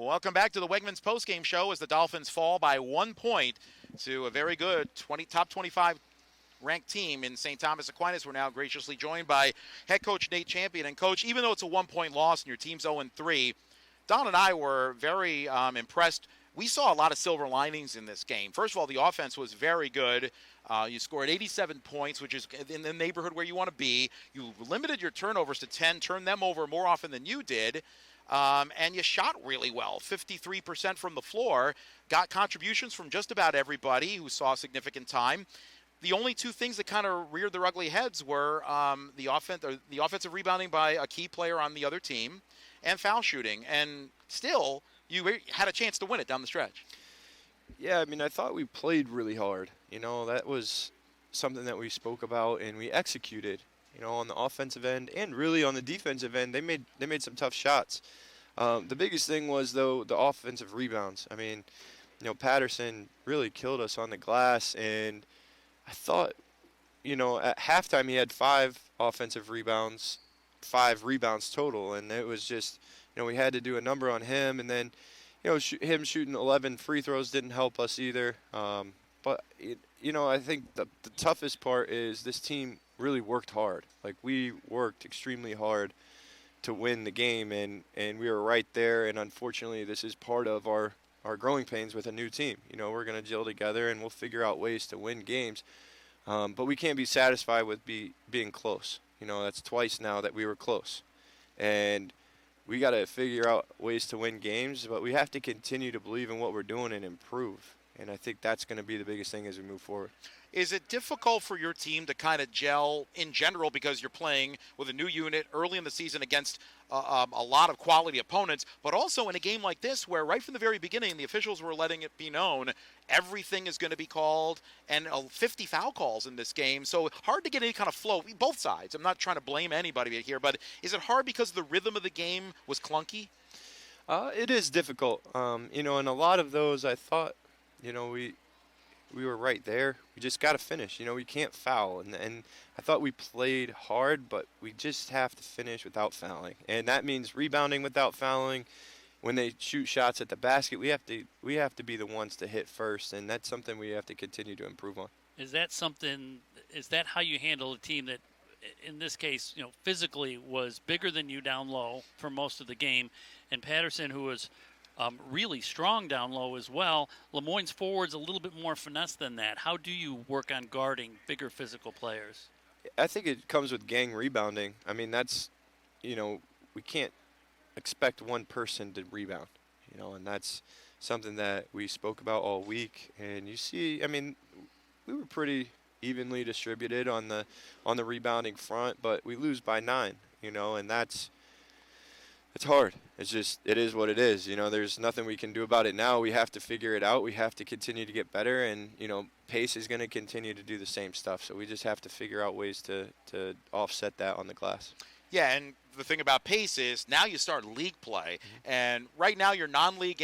Welcome back to the Wegmans postgame show as the Dolphins fall by 1 point to a very good top 25 ranked team in St. Thomas Aquinas. We're now graciously joined by head coach Nate Champion. And, Coach, even though it's a 1 point loss and your team's 0-3, Don and I were very impressed. We saw a lot of silver linings in this game. First of all, the offense was very good. You scored 87 points, which is in the neighborhood where you want to be. You limited your turnovers to 10, turned them over more often than you did. And you shot really well, 53% from the floor, got contributions from just about everybody who saw significant time. The only two things that kind of reared their ugly heads were the offensive rebounding by a key player on the other team and foul shooting. And still, you had a chance to win it down the stretch. Yeah, I mean, I thought we played really hard. That was something that we spoke about and we executed. On the offensive end and really on the defensive end, they made some tough shots. The biggest thing was, though, the offensive rebounds. I mean, Patterson really killed us on the glass, and I thought, at halftime he had 5 offensive rebounds, 5 rebounds total, and it was just, we had to do a number on him, and then, him shooting 11 free throws didn't help us either. But I think the toughest part is this team really worked hard. Like, we worked extremely hard to win the game, and we were right there, and unfortunately this is part of our growing pains with a new team. We're going to gel together and we'll figure out ways to win games, but we can't be satisfied with being close. That's twice now that we were close, and we got to figure out ways to win games, but we have to continue to believe in what we're doing and improve, and I think that's going to be the biggest thing as we move forward. Is it difficult for your team to kind of gel in general because you're playing with a new unit early in the season against a lot of quality opponents, but also in a game like this where right from the very beginning the officials were letting it be known everything is going to be called, and 50 foul calls in this game, so hard to get any kind of flow, both sides. I'm not trying to blame anybody here, but is it hard because the rhythm of the game was clunky? It is difficult. In a lot of those I thought, we were right there. We just got to finish. We can't foul. And I thought we played hard, but we just have to finish without fouling. And that means rebounding without fouling. When they shoot shots at the basket, we have to be the ones to hit first, and that's something we have to continue to improve on. Is that how you handle a team that, in this case, physically was bigger than you down low for most of the game, and Patterson, who was really strong down low as well. Lemoyne's forward's a little bit more finesse than that. How do you work on guarding bigger physical players? I think it comes with gang rebounding. I mean, that's, we can't expect one person to rebound, and that's something that we spoke about all week. And you see, I mean, we were pretty evenly distributed on the rebounding front, but we lose by 9, and it's hard. It is what it is. There's nothing we can do about it now. We have to figure it out. We have to continue to get better, and, pace is going to continue to do the same stuff. So we just have to figure out ways to offset that on the glass. Yeah, and the thing about pace is now you start league play, and right now your non-league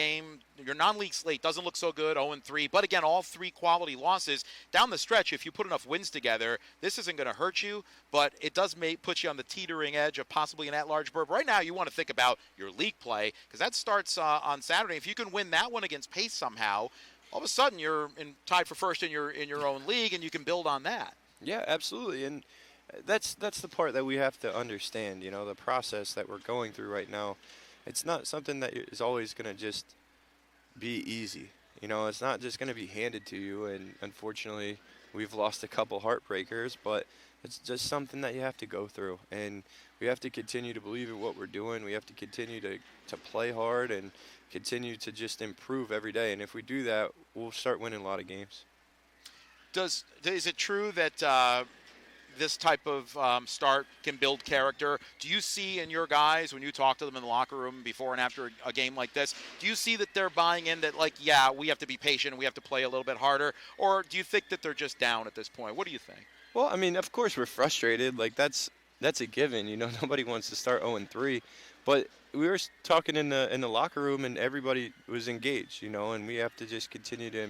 slate doesn't look so good, 0-3. But again, all 3 quality losses down the stretch. If you put enough wins together, this isn't going to hurt you, but it does put you on the teetering edge of possibly an at-large berth. Right now, you want to think about your league play because that starts on Saturday. If you can win that one against Pace somehow, all of a sudden you're tied for first in your own league, and you can build on that. Yeah, absolutely, and that's the part that we have to understand. The process that we're going through right now, it's not something that is always going to just be easy. It's not just going to be handed to you, and unfortunately we've lost a couple heartbreakers, but it's just something that you have to go through, and we have to continue to believe in what we're doing. We have to continue to play hard and continue to just improve every day, and if we do that, we'll start winning a lot of games. Is it true that this type of start can build character? Do you see in your guys, when you talk to them in the locker room before and after a game like this, do you see that they're buying in that, like, yeah, we have to be patient and we have to play a little bit harder? Or do you think that they're just down at this point? What do you think? Well, I mean, of course we're frustrated. Like, that's a given. Nobody wants to start 0-3. But we were talking in the locker room, and everybody was engaged, and we have to just continue to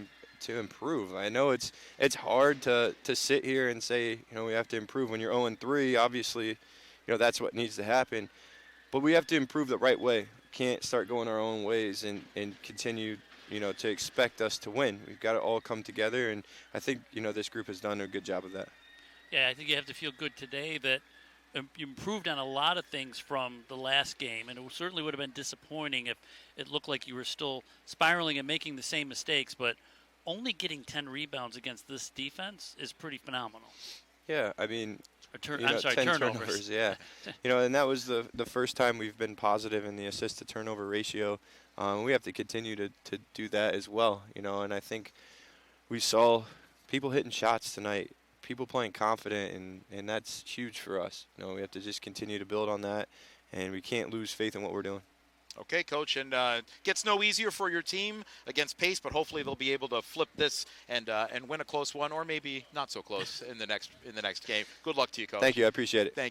improve. I know it's hard to sit here and say, we have to improve when you're 0-3. Obviously, that's what needs to happen. But we have to improve the right way. can't start going our own ways and continue, to expect us to win. We've got to all come together, and I think, this group has done a good job of that. Yeah, I think you have to feel good today that you improved on a lot of things from the last game, and it certainly would have been disappointing if it looked like you were still spiraling and making the same mistakes, but only getting 10 rebounds against this defense is pretty phenomenal. Yeah, I mean, 10 turnovers. Yeah, and that was the first time we've been positive in the assist to turnover ratio. We have to continue to do that as well, and I think we saw people hitting shots tonight, people playing confident, and that's huge for us. We have to just continue to build on that, and we can't lose faith in what we're doing. Okay, Coach, and gets no easier for your team against Pace, but hopefully they'll be able to flip this and win a close one, or maybe not so close in the next game. Good luck to you, Coach. Thank you, I appreciate it. Thank you.